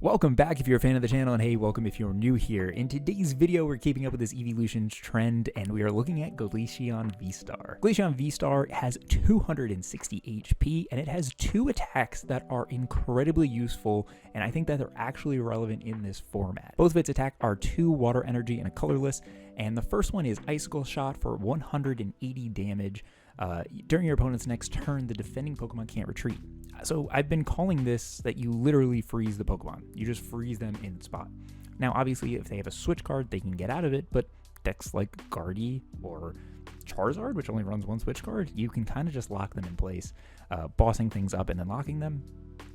Welcome back if you're a fan of the channel, and hey, welcome if you're new here. In today's video, we're keeping up with this Eeveelution trend, and we are looking at Glaceon Vstar. Glaceon Vstar has 260 HP, and it has two attacks that are incredibly useful, and I think that they're actually relevant in this format. Both of its attacks are 2 water energy and a colorless, and the first one is Icicle Shot for 180 damage. During your opponent's next turn, the defending Pokemon can't retreat. So I've been calling this that you literally freeze the Pokemon. You just freeze them in spot. Now, obviously, if they have a switch card, they can get out of it, but decks like Guardy or Charizard, which only runs one switch card, you can kind of just lock them in place, bossing things up and then locking them.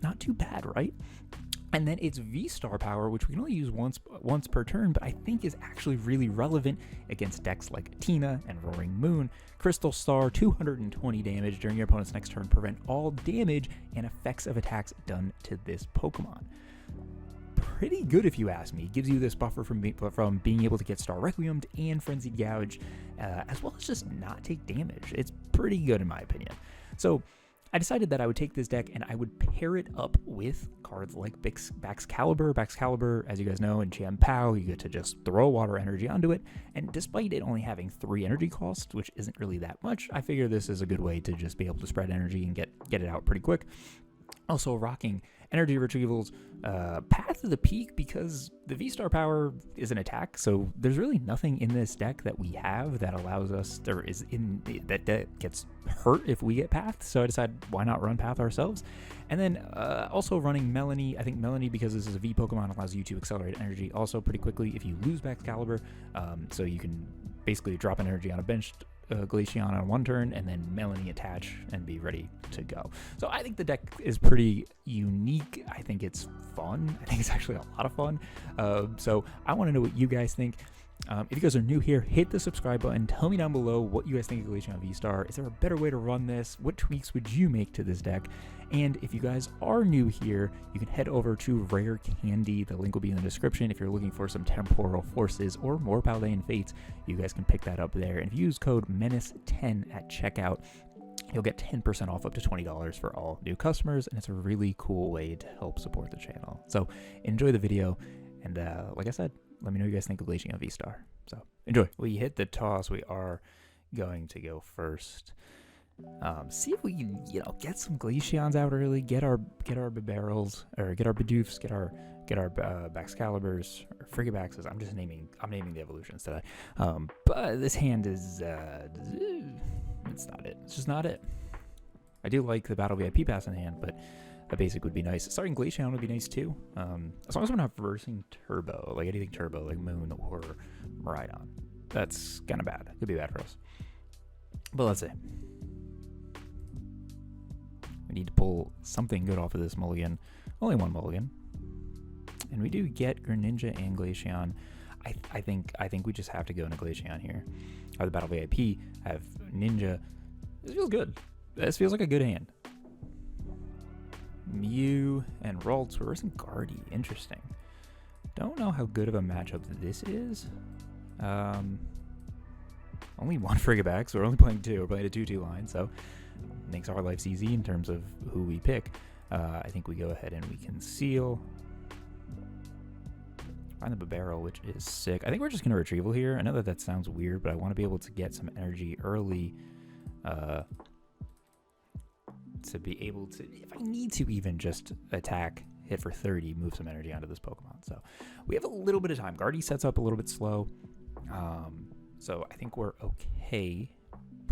Not too bad, right? And then it's V-Star power, which we can only use once per turn, but I think is actually really relevant against decks like Tina and Roaring Moon. Crystal Star, 220 damage during your opponent's next turn, prevent all damage and effects of attacks done to this Pokemon. Pretty good if you ask me. It gives you this buffer from being able to get Star Requiemed and Frenzied Gouge, as well as just not take damage. It's pretty good in my opinion. So I decided that I would take this deck and I would pair it up with cards like Baxcalibur. Baxcalibur, as you guys know, in Jam PAL, you get to just throw water energy onto it. And despite it only having 3 energy costs, which isn't really that much, I figure this is a good way to just be able to spread energy and get it out pretty quick. Also rocking Energy Retrieval's Path to the Peak, because the V-Star power is an attack, so there's really nothing in this deck that we have that allows us, that gets hurt if we get Path, so I decided why not run Path ourselves. And then also running Melony. I think Melony, because this is a V Pokemon, allows you to accelerate energy also pretty quickly if you lose Baxcalibur, so you can basically drop energy on a bench Glaceon on one turn and then Melony attach and be ready to go. So I think the deck is pretty unique. I think it's fun. I think it's actually a lot of fun. So I want to know what you guys think. If you guys are new here, hit the subscribe button. Tell me down below what you guys think of Glaceon Vstar. Is there a better way to run this? What tweaks would you make to this deck? And if you guys are new here, you can head over to Rare Candy. The link will be in the description. If you're looking for some Temporal Forces or more Paldean Fates, you guys can pick that up there. And if you use code MENACE10 at checkout, you'll get 10% off up to $20 for all new customers, and it's a really cool way to help support the channel. So enjoy the video, and like I said, let me know what you guys think of Glaceon Vstar. So enjoy. We hit the toss. We are going to go first. See if we can, get some Glaceons out early. Get our Bibarels, or get our Bidoofs. Get our Baxcaliburs or Frigibaxes. I'm naming the evolutions today. But this hand is it's not it. It's just not it. I do like the Battle VIP Pass in hand, but a basic would be nice. Starting Glaceon would be nice too. As long as we're not versing Turbo, like anything Turbo, like Moon or Miraidon. That's kind of bad. Could be bad for us. But let's see. We need to pull something good off of this mulligan. Only one mulligan. And we do get Greninja and Glaceon. I think we just have to go into Glaceon here. I have the Battle VIP. I have Ninja. This feels good. This feels like a good hand. Mew and Ralts. We're versing Guardy. Interesting. Don't know how good of a matchup this is. Only one Frigibax, so we're only playing 2. We're playing a 2-2 line, so makes our lives easy in terms of who we pick. I think we go ahead and we conceal. Find the Bibarel, which is sick. I think we're just going to Retrieval here. I know that sounds weird, but I want to be able to get some energy early to be able to, if I need to, even just attack, hit for 30, move some energy onto this Pokemon. So we have a little bit of time. Guardy sets up a little bit slow. So I think we're okay,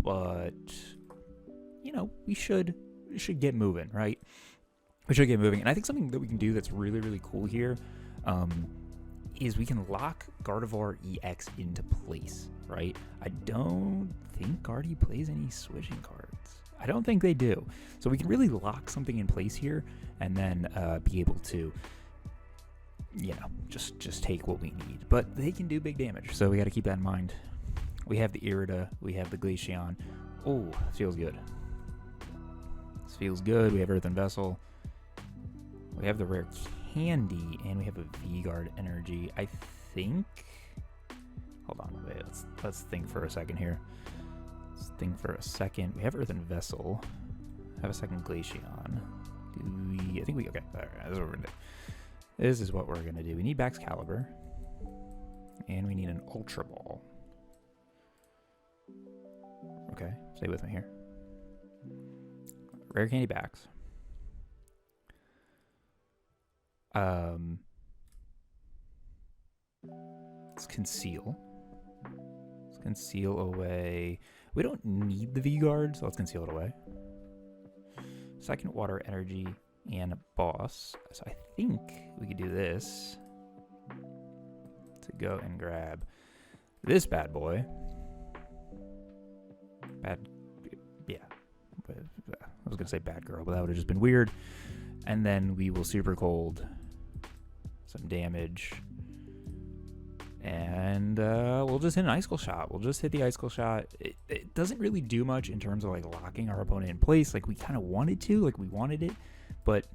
but we should get moving, right? We should get moving. And I think something that we can do that's really, really cool here is we can lock Gardevoir EX into place, right? I don't think Guardy plays any switching cards. I don't think they do. So we can really lock something in place here and then be able to, just take what we need. But they can do big damage, so we got to keep that in mind. We have the Irida. We have the Glaceon. Oh, feels good. This feels good. We have Earthen Vessel. We have the Rare Candy, and we have a V-Guard Energy. I think. Hold on, wait. Let's think for a second here. Let's think for a second. We have Earthen Vessel. Have a second Glaceon. I think we okay. All right, that's what we're gonna do. This is what we're going to do. We need Baxcalibur. And we need an Ultra Ball. Okay, stay with me here. Rare Candy Bax. Let's conceal. Let's conceal away. We don't need the V-Guard, so let's conceal it away. Second Water Energy and a Boss. So I think we could do this to go and grab this bad boy. Yeah. I was going to say bad girl, but that would have just been weird. And then we will Super Cold some damage. And we'll just hit an Icicle Shot. We'll just hit the Icicle Shot. It doesn't really do much in terms of like locking our opponent in place. Like we kind of wanted to, like we wanted it. But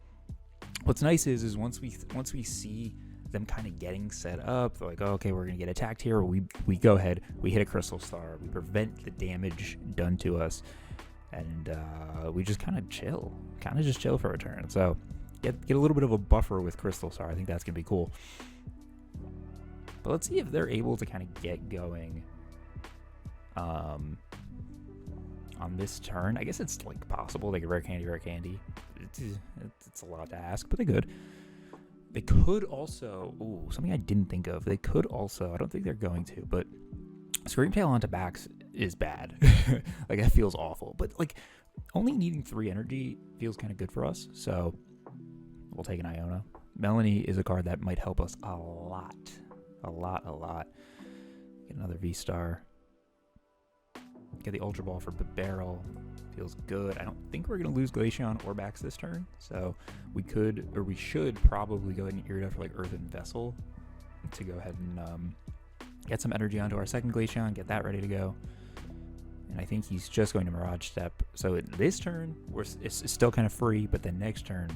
what's nice is once we see them kind of getting set up, they're like, oh, okay, we're gonna get attacked here. We go ahead, we hit a Crystal Star, we prevent the damage done to us, and we just kind of just chill for a turn. So get a little bit of a buffer with Crystal Star. I think that's gonna be cool. But let's see if they're able to kind of get going on this turn. I guess it's like possible. They could rare candy. It's a lot to ask, but they could. They could also, ooh, something I didn't think of. They could also, I don't think they're going to, but Screamtail onto Bax is bad. Like that feels awful. But like only needing 3 energy feels kind of good for us. So we'll take an Iono. Melony is a card that might help us a lot. A lot. Get another V-Star. Get the Ultra Ball for Bibarel. Feels good. I don't think we're going to lose Glaceon or Bax this turn. So we could, or we should probably go ahead and Irida for like Earthen Vessel to go ahead and get some energy onto our second Glaceon, get that ready to go. And I think he's just going to Mirage Step. So this turn, it's still kind of free, but the next turn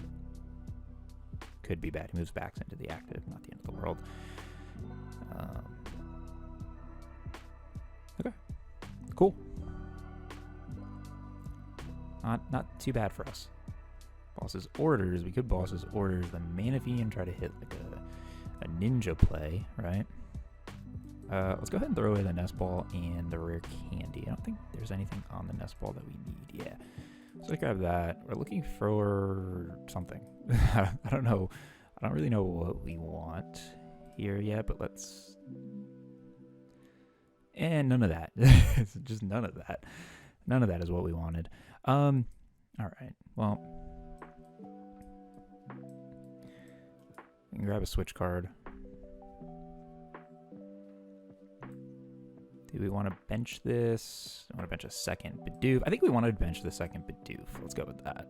could be bad. He moves Bax into the active, not the end of the world. Okay, cool. Not too bad for us. Boss's Orders. We could Boss's Orders the Manaphy and try to hit like a ninja play, right? Let's go ahead and throw away the Nest Ball and the Rare Candy. I don't think there's anything on the Nest Ball that we need. Yeah. So let's grab that. We're looking for something. I don't know. I don't really know what we want here yet, but let's... And none of that. Just none of that. None of that is what we wanted. All right. Well, we can grab a Switch card. Do we want to bench this? I want to bench a second Bidoof. I think we want to bench the second Bidoof. Let's go with that.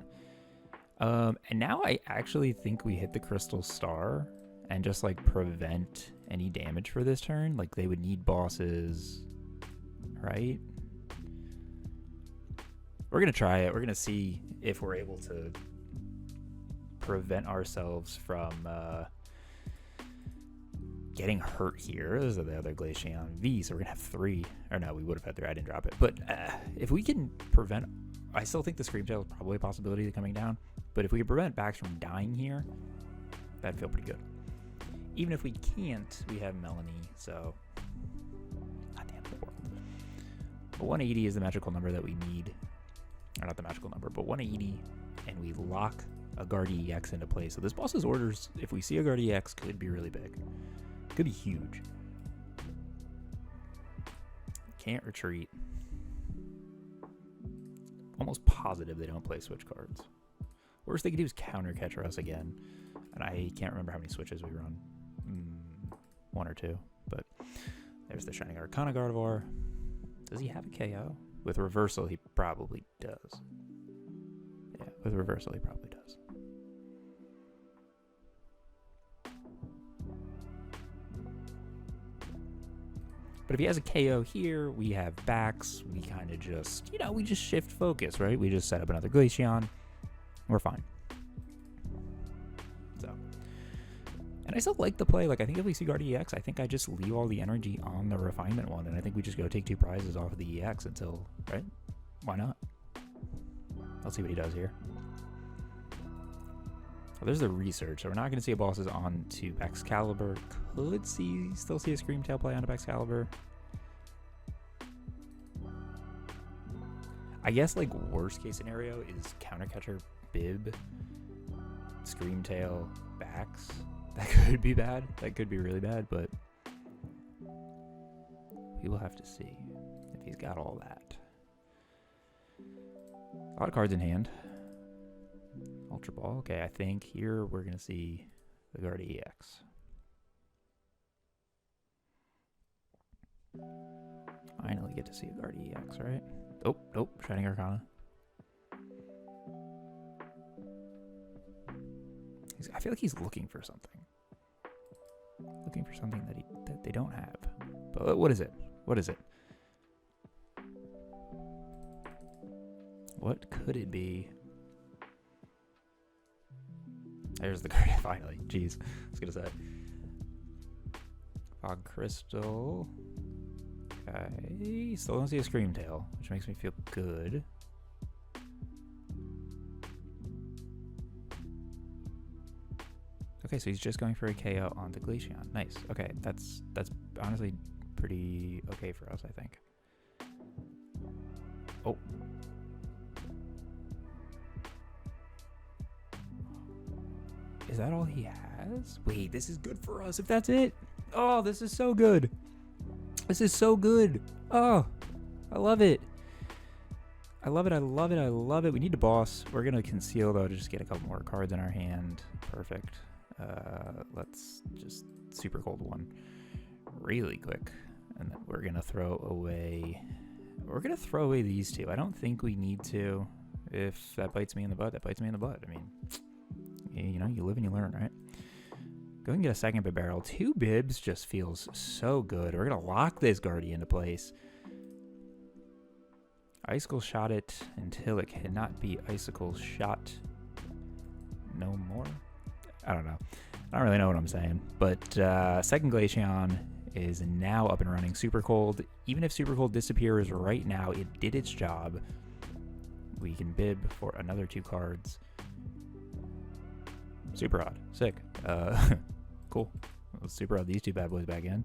And now I actually think we hit the Crystal Star and just like prevent any damage for this turn. Like they would need bosses, right? We're going to try it. We're going to see if we're able to prevent ourselves from getting hurt here. Those are the other Glaceon V, so we're going to have 3. Or no, we would have had 3. I didn't drop it. But if we can prevent... I still think the Screamtail is probably a possibility of coming down. But if we can prevent Bax from dying here, that'd feel pretty good. Even if we can't, we have Melony, so... Not the end of the world. But 180 is the magical number that we need. Or not the magical number, but 180, and we lock a Guard EX into place. So this boss's Orders, if we see a Guard EX, could be really big. Could be huge. Can't retreat. Almost positive they don't play Switch cards. Worst they could do is counter catcher us again. And I can't remember how many switches we run. 1 or 2. But there's the Shining Arcana Gardevoir. Does he have a KO? With Reversal, he probably does. Yeah, with Reversal, he probably does. But if he has a KO here, we have Bax. We kind of just, we just shift focus, right? We just set up another Glaceon. We're fine. So. And I still like the play. Like, I think if we see Guard EX, I think I just leave all the energy on the Refinement one. And I think we just go take 2 prizes off of the EX until, right? Why not? Let's see what he does here. Well, there's the research, so we're not going to see a bosses on to Baxcalibur. Could still see a Screamtail play onto Baxcalibur. I guess like worst case scenario is Countercatcher, Bib, Screamtail, Bax. That could be bad. That could be really bad, but we will have to see if he's got all that. A lot of cards in hand. Ultra Ball. Okay, I think here we're going to see the Guard EX. Finally get to see a Guard EX, right? Oh, nope. Shining Arcana. I feel like he's looking for something. Looking for something that they don't have. But what is it? What is it? What could it be? There's the card, finally. Jeez, I was gonna say. Fog Crystal. Okay, still don't see a Screamtail, which makes me feel good. Okay, so he's just going for a KO on the Glaceon. Nice. Okay, that's honestly pretty okay for us, I think. Oh. Is that all he has? Wait, this is good for us if that's it. Oh, this is so good. This is so good. Oh, I love it. I love it, I love it, I love it. We need to boss. We're going to conceal, though, to just get a couple more cards in our hand. Perfect. Let's just super cold one really quick. And then we're going to throw away... We're going to throw away these two. I don't think we need to. If that bites me in the butt, that bites me in the butt. I mean... You know, you live and you learn, right? Go and get a second Bibarel. 2 bibs just feels so good. We're going to lock this Guardian into place. Icicle shot it until it cannot be icicle shot no more. I don't know. I don't really know what I'm saying. But second Glaceon is now up and running. Super Cold. Even if Super Cold disappears right now, it did its job. We can bib for another 2 cards. Super odd. Sick. Cool. Let's super odd these 2 bad boys back in.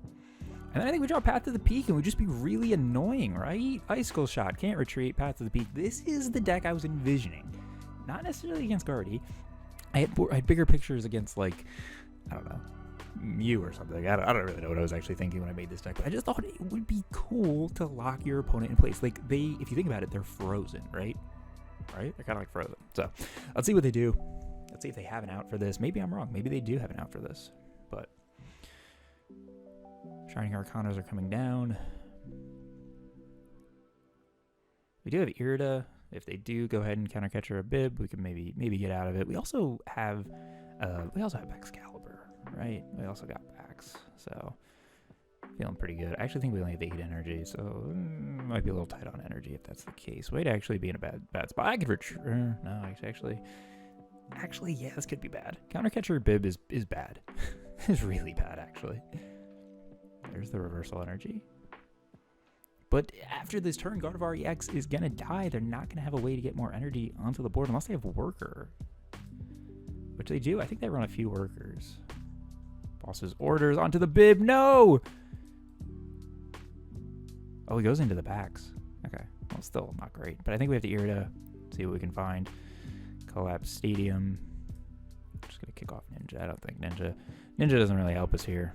And then I think we draw Path to the Peak and we just be really annoying, right? Icicle Shot, can't retreat, Path to the Peak. This is the deck I was envisioning. Not necessarily against Guardy. I had bigger pictures against, like, I don't know, Mew or something. I don't really know what I was actually thinking when I made this deck, but I just thought it would be cool to lock your opponent in place. Like, if you think about it, they're frozen, right? Right? They're kind of like frozen. So, let's see what they do. Let's see if they have an out for this. Maybe I'm wrong. Maybe they do have an out for this. But Shining Arcanas are coming down. We do have Irida. If they do go ahead and Countercatcher a bib, we can maybe get out of it. We also have Baxcalibur, right? We also got Bax. So feeling pretty good. I actually think we only have 8 energy, so might be a little tight on energy if that's the case. We'd actually be in a bad spot. I could no, actually, yeah, this could be bad. Countercatcher bib is bad. It's really bad, actually. There's the reversal energy. But after this turn, Gardevoir EX is going to die. They're not going to have a way to get more energy onto the board unless they have Worker. Which they do. I think they run a few Workers. Boss's orders onto the bib. No! Oh, he goes into the Bax. Okay. Well, still not great. But I think we have to Irida. See what we can find. Collapse Stadium. I'm just going to kick off Ninja. I don't think Ninja doesn't really help us here.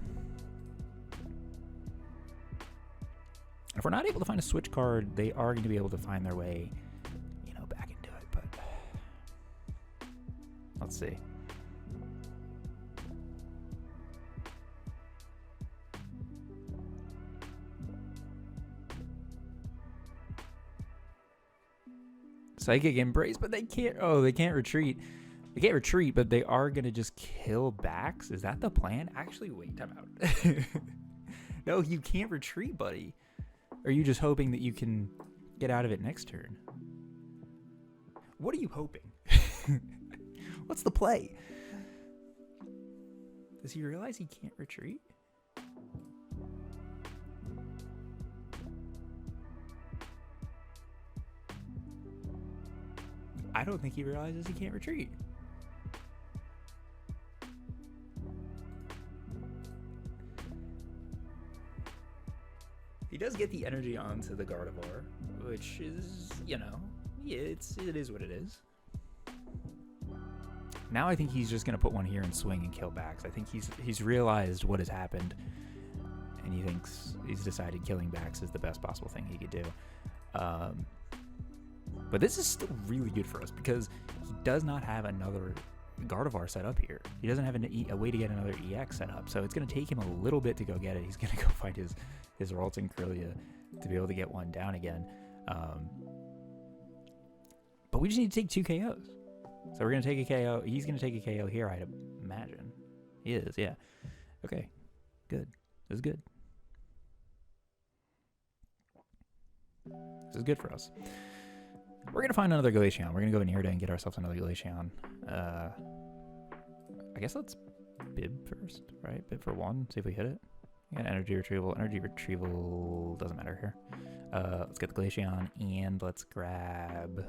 If we're not able to find a Switch card, they are going to be able to find their way, you know, back into it. But let's see. Psychic Embrace, but they can't. Oh, they can't retreat. They can't retreat, but they are going to just kill Bax. Is that the plan? Actually, wait, time out. No, you can't retreat, buddy. Are you just hoping that you can get out of it next turn? What are you hoping? What's the play? Does he realize he can't retreat? I don't think he realizes he can't retreat. He does get the energy onto the Gardevoir, which is, you know, yeah, it is what it is. Now I think he's just gonna put one here and swing and kill Bax. I think he's realized what has happened, and he's decided killing Bax is the best possible thing he could do. But this is still really good for us because he does not have another Gardevoir set up here. He doesn't have a way to get another EX set up, so it's going to take him a little bit to go get it. He's going to go find his Ralton Kirlia to be able to get one down again. But we just need to take 2 KOs. So we're going to take a KO. He's going to take a KO here, I'd imagine. He is, yeah. Okay, good. This is good. This is good for us. We're going to find another Glaceon. We're going to go in here and get ourselves another Glaceon. I guess let's Bib first, right? Bib for 1, see if we hit it. Yeah, Energy Retrieval. Energy Retrieval doesn't matter here. Let's get the Glaceon, and let's grab...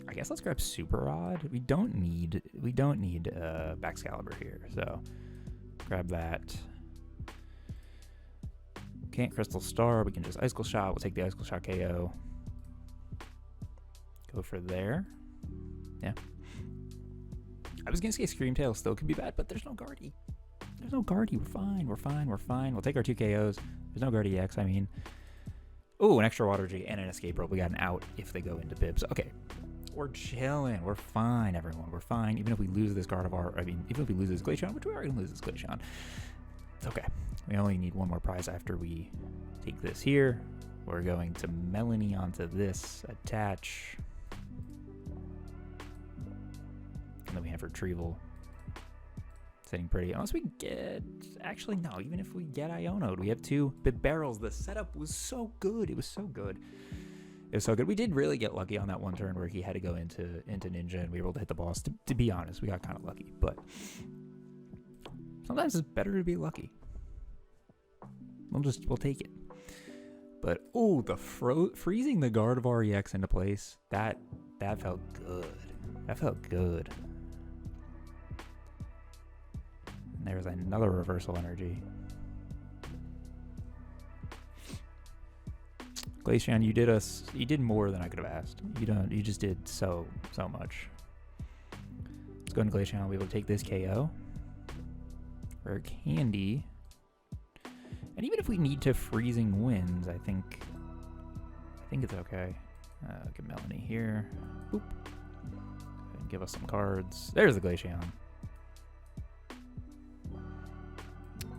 I guess let's grab Super Rod. We don't need Baxcalibur here, so grab that. Can't Crystal Star, we can just Icicle Shot. We'll take the Icicle Shot KO. Go for there. Yeah. I was gonna say Scream Tail still could be bad, but there's no Guardy. There's no Guardy. We're fine. We're fine. We're fine. We'll take our 2 KOs. There's no Guardy EX, I mean. Oh, an extra Water G and an Escape Rope. We got an out if they go into Bibs. Okay. We're chilling. We're fine, everyone. We're fine. Even if we lose this Gardevoir, I mean, even if we lose this Glaceon, which we are going to lose this Glaceon, it's okay. We only need one more prize after we take this here. We're going to Melony onto this, attach. And then we have Retrieval. Sitting pretty. Unless we get... Actually, no. Even if we get Iono'd, we have 2 Bibarels. The setup was so good. It was so good. It was so good. We did really get lucky on that one turn where he had to go into Ninja and we were able to hit the boss. To be honest, we got kind of lucky. But sometimes it's better to be lucky. We'll take it. But oh, the freezing the Gardevoir EX into place, that felt good. That felt good. And there's another reversal energy. Glaceon, you did more than I could have asked. You just did so much. Let's go into Glaceon. We'll be able to take this KO. Rare Candy. And even if we need to freezing winds, I think it's okay. Get Melony here. Boop. And give us some cards. There's the Glaceon.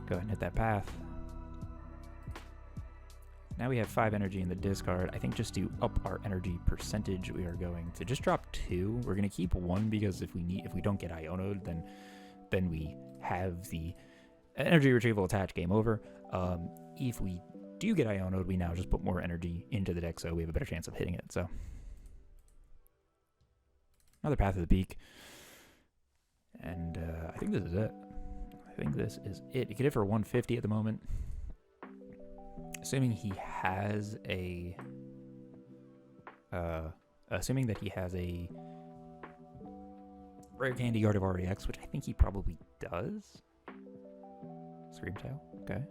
Go ahead and hit that path. Now we have 5 energy in the discard. I think just to up our energy percentage, we are going to just drop 2. We're going to keep 1 because if we don't get Iono'd, then we have the energy retrieval attached, game over. If we do get Iono'd, we now just put more energy into the deck, so we have a better chance of hitting it. So another Path of the Peak, and I think this is it. You can hit for 150 at the moment. Assuming he has a, Rare Candy Gardevoir EX, which I think he probably does. Scream Tail, okay.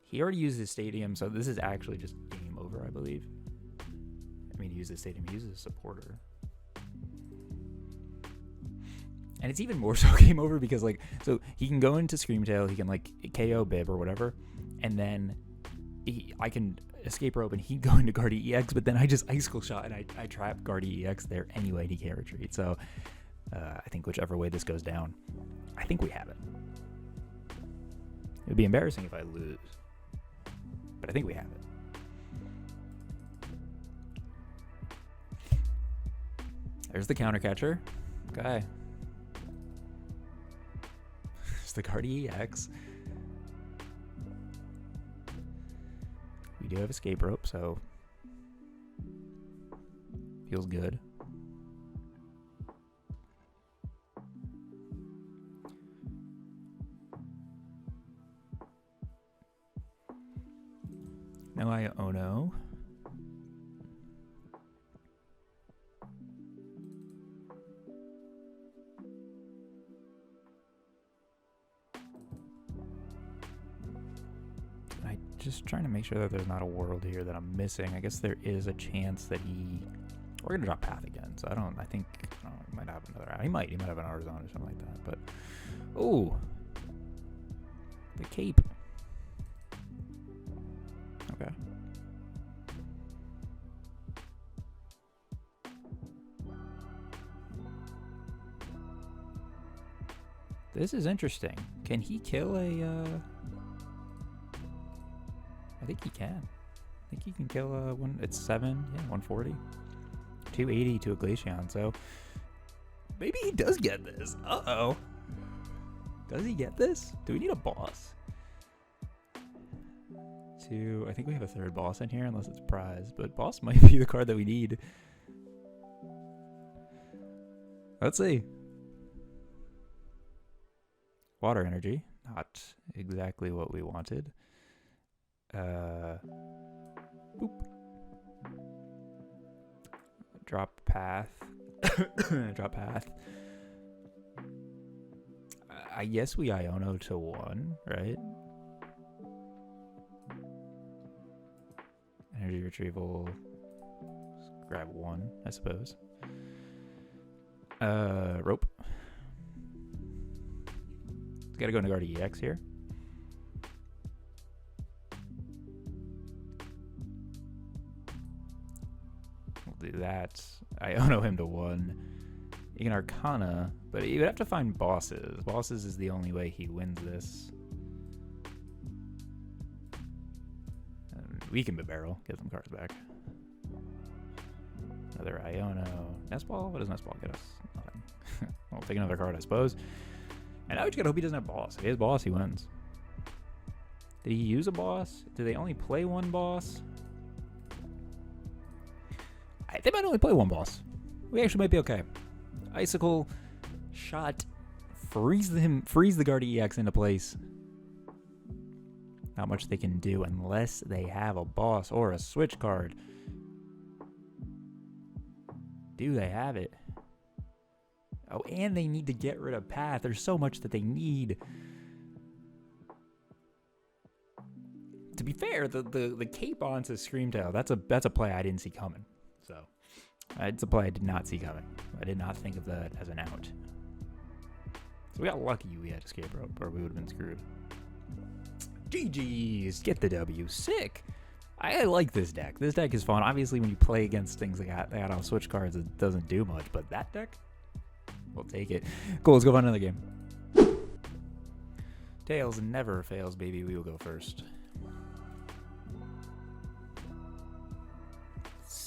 He already used his Stadium, so this is actually just game over, I believe. I mean, he used his Stadium, he uses a supporter. And it's even more so game over because, like, so he can go into Scream Tail, he can, like, KO Bib or whatever, and then I can Escape Rope and he'd go into Guardy EX, but then I just Icicle Shot and I trap Guardy EX there anyway and he can't retreat. So I think whichever way this goes down, I think we have it. It would be embarrassing if I lose, but I think we have it. There's the counter catcher. Okay. The Guardy EX. We do have Escape Rope, so feels good. No Iono. just trying to make sure that there's not a world here that I'm missing. I guess there is a chance that we're gonna drop Path again, so I think he might have another, he might have an Arizona or something like that, but, oh, the cape. Okay. This is interesting. Can he kill a, I think he can. I think he can kill a one. It's 7, yeah, 140. 280 to a Glaceon, so maybe he does get this. Uh-oh. Does he get this? Do we need a boss? I think we have a third boss in here, unless it's prize, but boss might be the card that we need. Let's see. Water energy, not exactly what we wanted. Boop. Drop path. Drop path. I guess we Iono to 1, right? Energy retrieval. Let's grab 1, I suppose. Rope. Gotta go into guard EX here. We'll do that. Iono him to 1. You can Arcana, but you would have to find bosses. Bosses is the only way he wins this. And we can Bibarel, get some cards back. Another Iono. Nest Ball? What does Nest Ball get us? Nothing. I'll take another card, I suppose. And now we just gotta hope he doesn't have boss. If he has boss, he wins. Did he use a boss? Do they only play 1 boss? They might only play 1 boss. We actually might be okay. Icicle shot. Freeze the guard EX into place. Not much they can do unless they have a boss or a switch card. Do they have it? Oh, and they need to get rid of Path. There's so much that they need. To be fair, the cape onto Screamtail, that's a play I didn't see coming. So it's a play I did not see coming. I did not think of that as an out. So we got lucky we had Escape Rope, or we would have been screwed. GG's, get the W. Sick. I like this deck. This deck is fun. Obviously, when you play against things that got on switch cards, it doesn't do much. But that deck, we'll take it. Cool, let's go find another game. Tails never fails, baby. We will go first.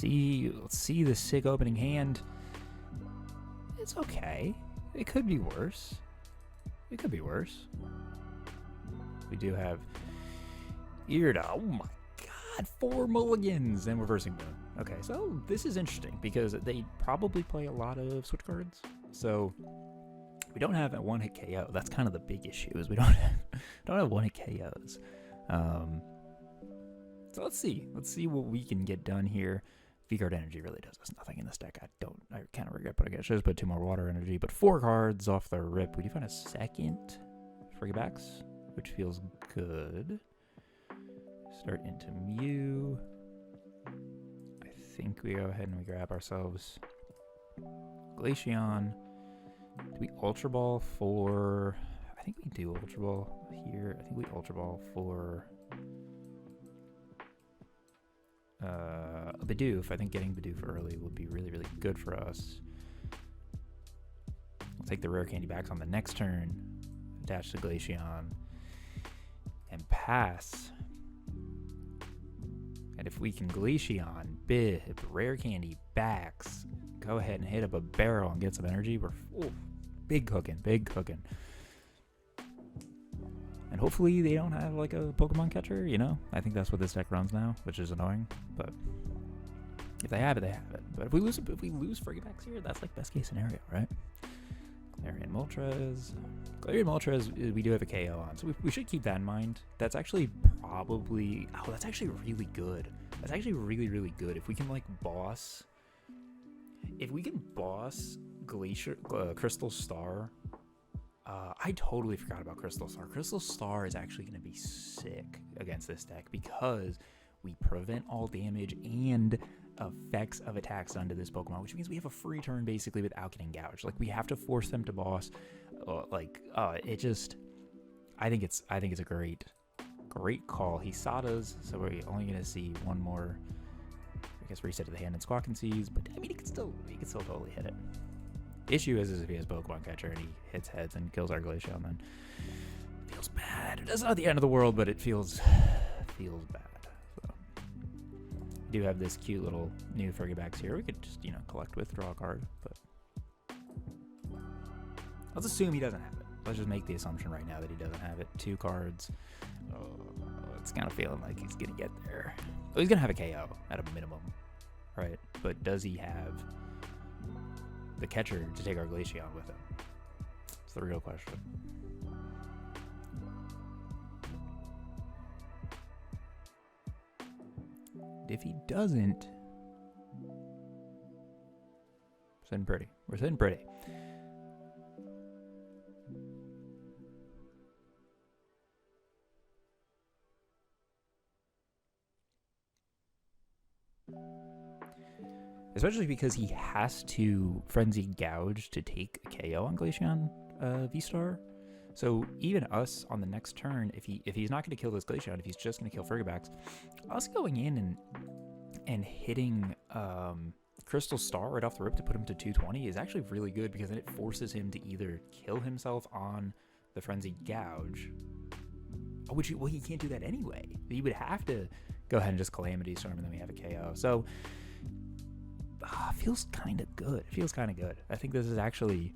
Let's see the sick opening hand. It's okay. It could be worse. It could be worse. We do have Irida. Oh my god, 4 mulligans and reversing moon. Okay, so this is interesting because they probably play a lot of switch cards. So we don't have a one-hit KO. That's kind of the big issue, is we don't have one-hit KOs. So let's see what we can get done here. V-Guard Energy really does us nothing in this deck. I kind of regret putting it. Should have put 2 more Water Energy, but 4 cards off the rip. We do find a second Frigibax, which feels good. Start into Mew. I think we go ahead and we grab ourselves Glaceon. Do we Ultra Ball for... I think we do Ultra Ball here. I think we Ultra Ball for... a Bidoof. I think getting Bidoof early would be really, really good for us. We'll take the Rare Candy Bax on the next turn, attach to Glaceon, and pass. And if we can Glaceon, Bib, Rare Candy Bax, go ahead and hit up a barrel and get some energy, we're big cooking, big cooking. And hopefully they don't have like a Pokemon catcher, you know? I think that's what this deck runs now, which is annoying. But if they have it, they have it. But if we lose Frigibax here, that's like best case scenario, right? Galarian Moltres. Galarian Moltres, we do have a KO on, so we should keep that in mind. That's actually probably... Oh, that's actually really good. That's actually really, really good. If we can like boss... If we can boss Crystal Star I totally forgot about Crystal Star. Crystal Star is actually going to be sick against this deck because we prevent all damage and effects of attacks done to this Pokemon, which means we have a free turn basically without getting gouged. Like, we have to force them to boss. It just, I think it's a great call. He Sada's, so we're only going to see one more, I guess, reset of the hand and Squawk and Seize, but I mean, he can still totally hit it. The issue is if he has Pokemon Catcher and he hits heads and kills our Glaceon, then it feels bad. It's not the end of the world, but it feels bad. So, we do have this cute little new Frigibax here. We could just, collect with, draw a card, but let's assume he doesn't have it. Let's just make the assumption right now that he doesn't have it. 2 cards. Oh, it's kind of feeling like he's going to get there. Well, he's going to have a KO at a minimum, right? But does he have the catcher to take our Glaceon with him? It's the real question. If he doesn't, we're sitting pretty. We're sitting pretty. Especially because he has to Frenzy Gouge to take a KO on Glaceon Vstar. So even us on the next turn, if he's not going to kill this Glaceon, if he's just going to kill Frigibax, us going in and hitting Crystal Star right off the rip to put him to 220 is actually really good, because then it forces him to either kill himself on the Frenzy Gouge, which, well, he can't do that anyway. He would have to go ahead and just Calamity Storm, and then we have a KO. So feels kind of good. It feels kind of good. I think this is actually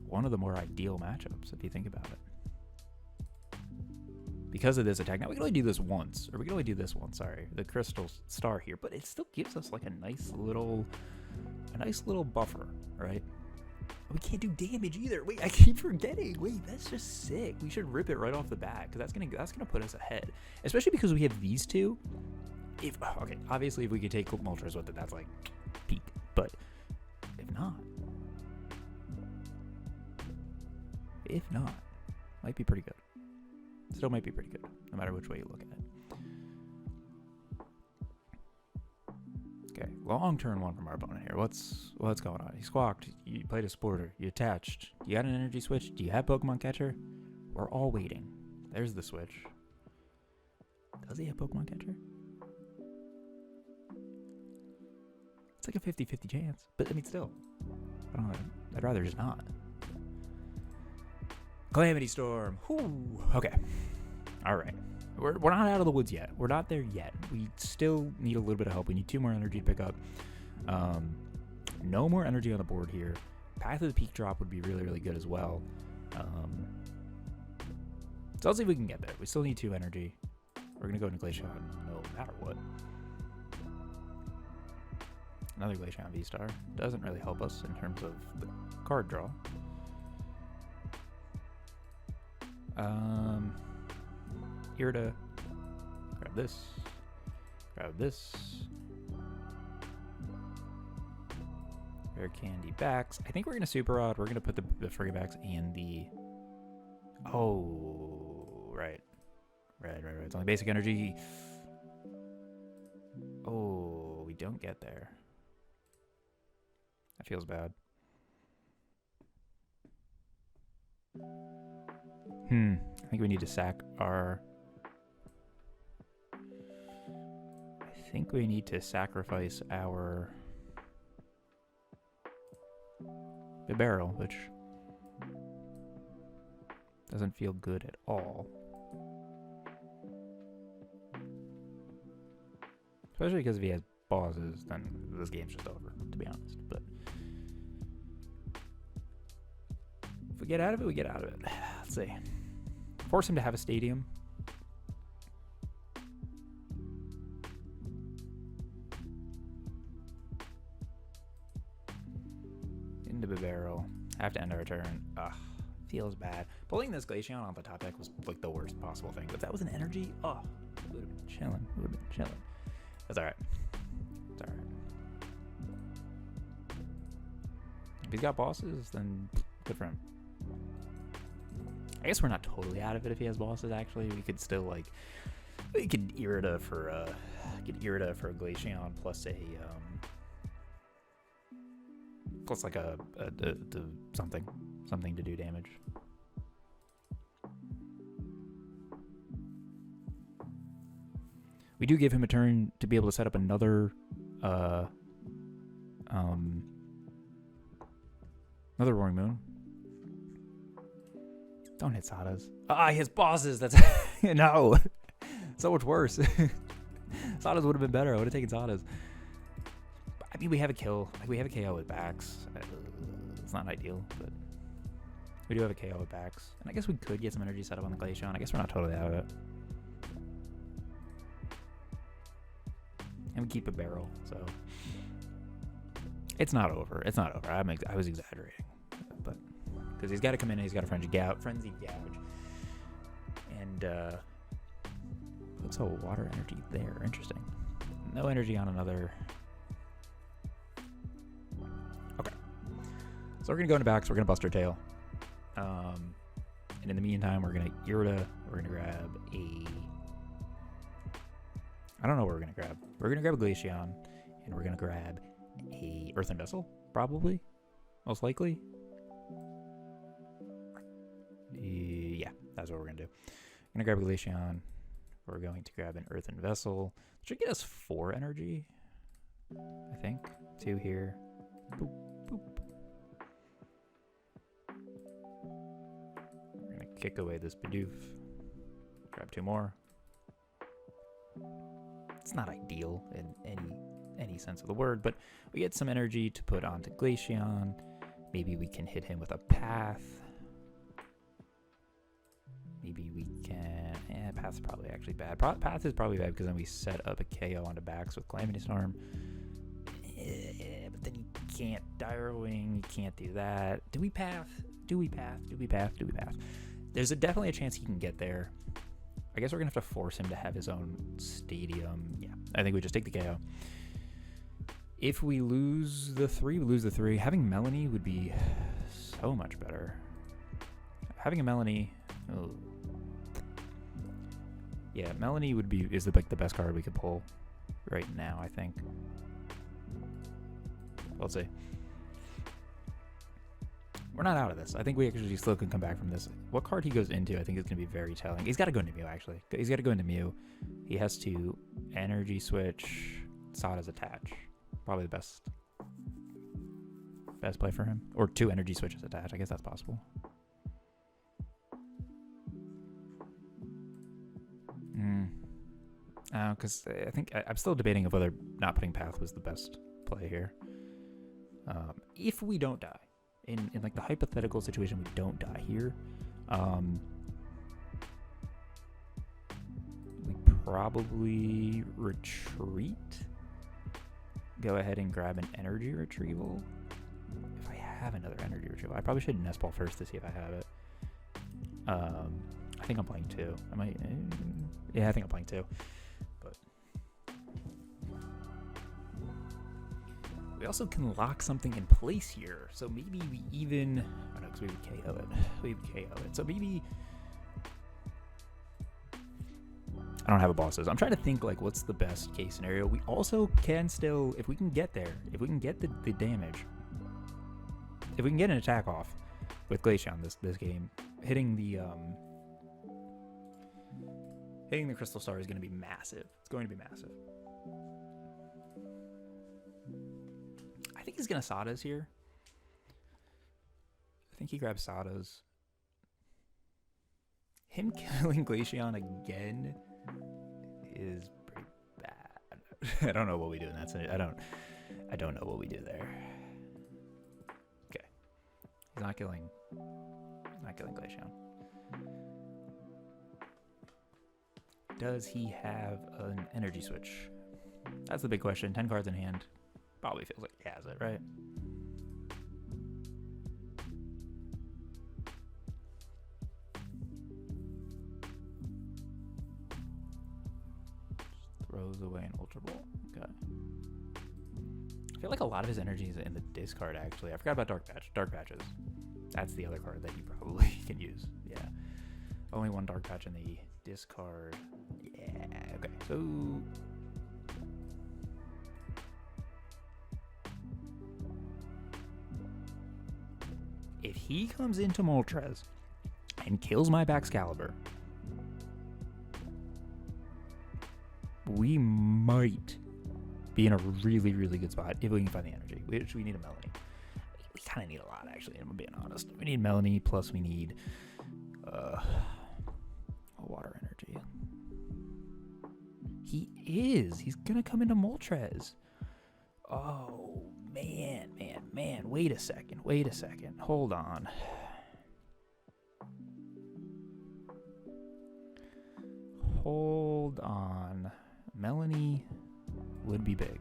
one of the more ideal matchups if you think about it. Because of this attack, now we can only do this once, or we can only do this one, sorry, the Crystal Star here, but it still gives us like a nice little buffer, right? We can't do damage either. Wait, I keep forgetting. Wait, that's just sick. We should rip it right off the bat, because that's gonna put us ahead, especially because we have these two. Okay, obviously if we could take Moltres with it, that's like peak, but if not, might be pretty good. Still might be pretty good, no matter which way you look at it. Okay, long turn one from our opponent here. What's going on? He squawked, you played a Sporter, you attached, you got an energy switch, do you have Pokemon Catcher? We're all waiting. There's the switch. Does he have Pokemon Catcher? It's like a 50-50 chance, but I mean, still, I'd rather just not. Calamity Storm. Whew. Okay. All right. We're not out of the woods yet. We're not there yet. We still need a little bit of help. We need 2 more energy to pick up. No more energy on the board here. Path of the Peak drop would be really, really good as well. So let's see if we can get there. We still need 2 energy. We're going to go into Glaceon no matter what. Another Glaceon Vstar. Doesn't really help us in terms of the card draw. Irida. Grab this. Grab this. Rare Candy Bax. I think we're going to Super Rod. We're going to put the Frigibax and the... Oh, right. Right. It's only basic energy. Oh, we don't get there. That feels bad. I think we need to sack our... I think we need to sacrifice our Bibarel, which doesn't feel good at all. Especially because if he has bosses, then this game's just over, to be honest. But if we get out of it, we get out of it. Let's see. Force him to have a stadium. Into Bibarel. Have to end our turn. Ugh. Feels bad. Pulling this Glaceon on the top deck was like the worst possible thing. But that was an energy. Oh, would have been chilling. That's alright. It's alright. If he's got bosses, then Good for him. I guess we're not totally out of it if he has bosses, actually. We could still, like, we could Irida for a Glaceon plus a, plus like a something to do damage. We do give him a turn to be able to set up another, another Roaring Moon. Don't hit Sada's. Ah, he has bosses. That's no, so much worse. Sada's would have been better. I would have taken Sada's. I mean, we have a kill. Like, we have a KO with Bax. It's not ideal, but we do have a KO with Bax. And I guess we could get some energy set up on the Glaceon. I guess we're not totally out of it. And we keep a barrel, so it's not over. It's not over. I was exaggerating, but because he's got to come in and he's got a frenzy gouge, and puts a water energy there. Interesting. No energy on another. Okay, so we're gonna go into Bax. We're gonna bust our tail, and in the meantime, we're gonna Irida. We're gonna grab a. I don't know what we're going to grab. We're going to grab a Glaceon, and we're going to grab a Earthen Vessel, probably. Most likely. Yeah, that's what we're going to do. We're going to grab a Glaceon. We're going to grab an Earthen Vessel. Should get us 4 energy, I think. 2 here. Boop, boop. We're going to kick away this Bidoof. Grab 2 more. It's not ideal in any sense of the word, but we get some energy to put onto Glaceon. Maybe we can hit him with a PAF. Maybe we can. PAF's probably actually bad. PAF is probably bad because then we set up a KO onto Bax with Calamity Storm. But then you can't Dire Wing. You can't do that. Do we PAF? Do we PAF? Do we PAF? Do we PAF? There's definitely a chance he can get there. I guess we're going to have to force him to have his own stadium. Yeah, I think we just take the KO. If we lose the 3, we lose the 3. Having Melony would be so much better. Having a Melony... Oh. Yeah, Melony is like the best card we could pull right now, I think. We'll see. We're not out of this. I think we actually still can come back from this. What card he goes into, I think, is going to be very telling. He's got to go into Mew, actually. He's got to go into Mew. He has to energy switch, Sada's attach. Probably the best play for him. Or 2 energy switches attach. I guess that's possible. Because I think I'm still debating of whether not putting PAF was the best play here. If we don't die. In like the hypothetical situation, we don't die here. We probably retreat. Go ahead and grab an energy retrieval. If I have another energy retrieval, I probably should Nest Ball first to see if I have it. I think I'm playing 2. I might. Yeah, I think I'm playing 2. But we also can lock something in place here. So maybe we even... Oh no, because we would KO it. We would KO it. So maybe... I don't have a bosses. I'm trying to think, like, what's the best case scenario. We also can still... If we can get there, if we can get the damage, if we can get an attack off with Glaceon this game, hitting the Crystal Star is going to be massive. It's going to be massive. I think he's going to Sada's here. I think he grabs Sada's. Him killing Glaceon again is pretty bad. I don't know what we do in that scenario. I don't know what we do there. Okay. He's not killing Glaceon. Does he have an energy switch? That's the big question. 10 cards in hand. Probably feels like he has it, right? Just throws away an Ultra Ball. Okay. I feel like a lot of his energy is in the discard, actually. I forgot about Dark Patches. That's the other card that you probably can use. Yeah. Only one dark patch in the discard. Yeah, okay. So if he comes into Moltres and kills my Baxcalibur, we might be in a really, really good spot if we can find the energy, which we need a Melony. We kind of need a lot, actually, if I'm being honest. We need Melony, plus we need a water energy. He's gonna come into Moltres. Oh, man. Wait a second. Hold on. Melony would be big.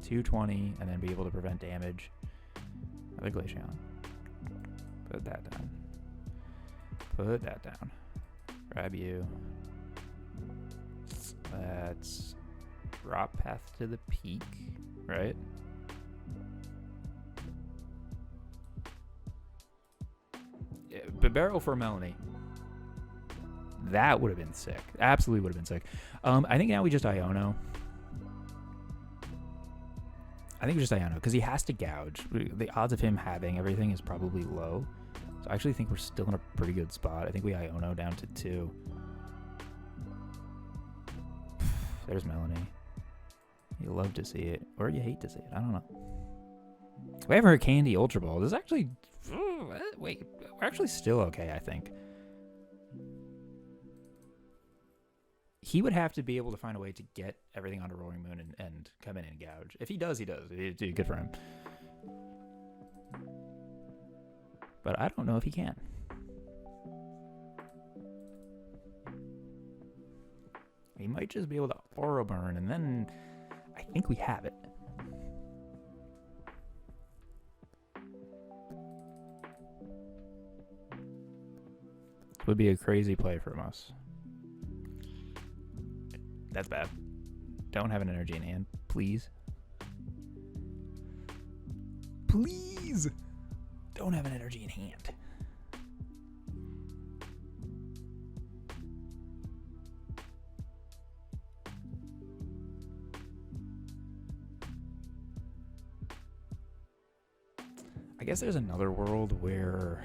220 and then be able to prevent damage of the Glaceon. Put that down. Grab you. Let's drop path to the peak, right? Bibarel for Melony. That would have been sick. Absolutely would have been sick. I think now we just Iono. Because he has to gouge. The odds of him having everything is probably low. So I actually think we're still in a pretty good spot. I think we Iono down to 2. There's Melony. You love to see it, or you hate to see it. I don't know. We have Rare Candy Ultra Ball. This is actually... wait, we're actually still okay, I think. He would have to be able to find a way to get everything onto Roaring Moon and come in and gouge. If he does, he does. Good for him. But I don't know if he can. He might just be able to Aura Burn, and then I think we have it. This would be a crazy play from us. That's bad. Don't have an energy in hand, please. Please! Don't have an energy in hand. I guess there's another world where...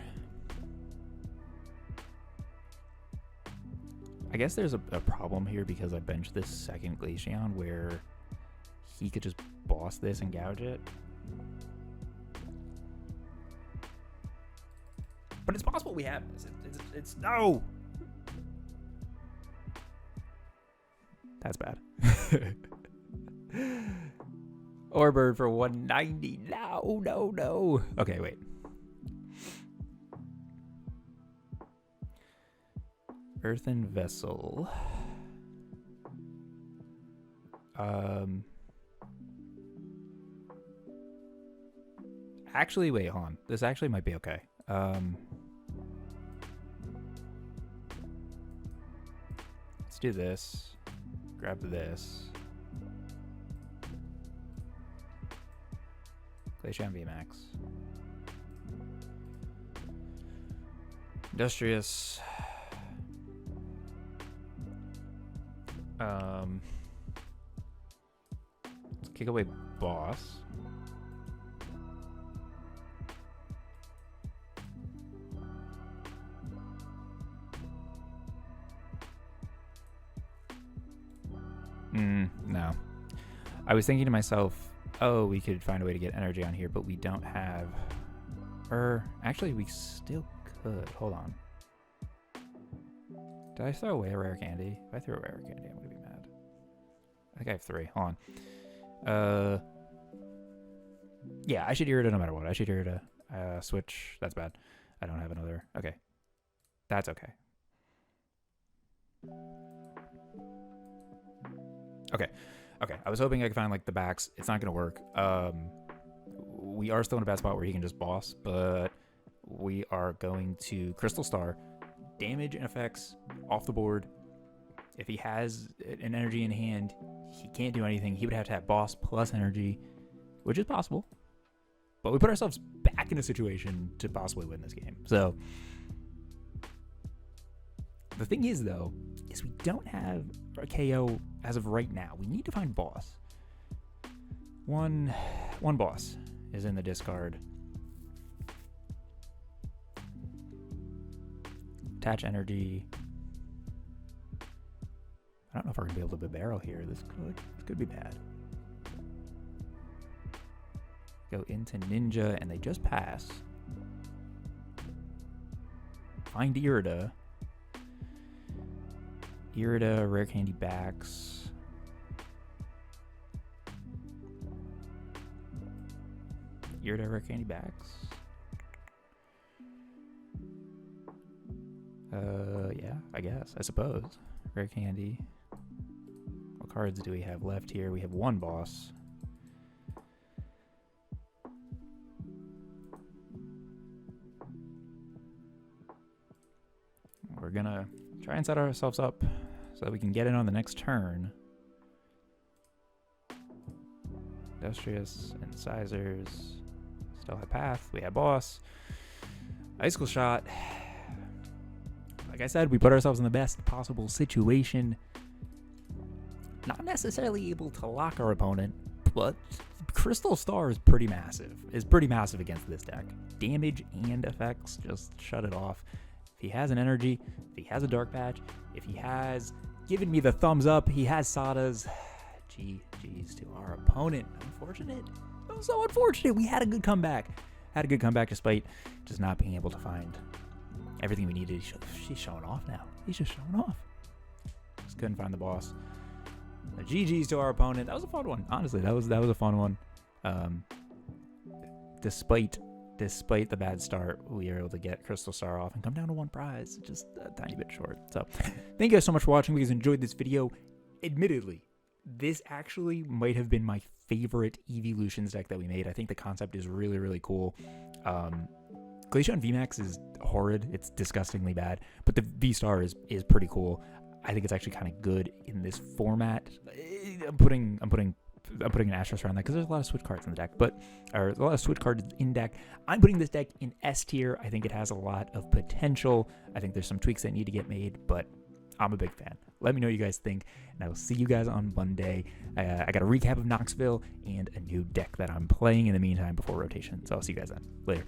I guess there's a problem here because I benched this second Glaceon where he could just boss this and gouge it. But it's possible we have this. It's no! That's bad. Orbird for 190. No. Okay, wait. Earthen Vessel. Actually, wait, hold on. This actually might be okay. Let's do this. Grab this. Glaceon VMAX. Industrious. Let's kick away boss. No. I was thinking to myself, oh, we could find a way to get energy on here, but we don't have... actually, we still could. Hold on. Did I throw away a Rare Candy? If I threw away a Rare Candy, I'm going to be mad. I think I have 3. Hold on. Yeah, I should Irida no matter what. I should Irida. Switch. That's bad. I don't have another. Okay. That's okay. Okay. I was hoping I could find, like, the backs. It's not going to work. We are still in a bad spot where he can just boss, but we are going to Crystal Star. Damage and effects off the board. If he has an energy in hand, he can't do anything. He would have to have boss plus energy, which is possible. But we put ourselves back in a situation to possibly win this game. So the thing is, though, is we don't have a KO as of right now. We need to find boss. One boss is in the discard. Attach energy. I don't know if we're gonna be able to Bibarel here. This could be bad. Go into Ninja, and they just pass. Find Irida. Irida, Rare Candy Bax. Irida, Rare Candy Bax. Yeah, I guess. I suppose. Rare Candy. What cards do we have left here? We have one boss. We're gonna try and set ourselves up so that we can get in on the next turn. Industrious, Incisors. Still have Path. We have Boss. Icicle Shot. Like I said, we put ourselves in the best possible situation. Not necessarily able to lock our opponent, but Crystal Star is pretty massive. Is pretty massive against this deck. Damage and effects, just shut it off. If he has an energy, if he has a dark patch, if he has given me the thumbs up, he has Sadas. GG's to our opponent. Unfortunate. That was so unfortunate. We had a good comeback. Had a good comeback despite just not being able to find everything we needed. She's showing off now. He's just showing off. Just couldn't find the boss. GG's to our opponent. That was a fun one. Honestly, that was a fun one. Despite the bad start, we were able to get Crystal Star off and come down to one prize. Just a tiny bit short. So thank you guys so much for watching. If you guys enjoyed this video, admittedly, this actually might have been my favorite Eeveelutions deck that we made. I think the concept is really, really cool. Glaceon VMAX is horrid. It's disgustingly bad, but the V-Star is pretty cool. I think it's actually kind of good in this format. I'm putting an asterisk around that because there's a lot of switch cards in the deck, or a lot of switch cards in deck. I'm putting this deck in S tier. I think it has a lot of potential. I think there's some tweaks that need to get made, but I'm a big fan. Let me know what you guys think, and I will see you guys on Monday. I got a recap of Knoxville and a new deck that I'm playing in the meantime before rotation. So I'll see you guys then. Later.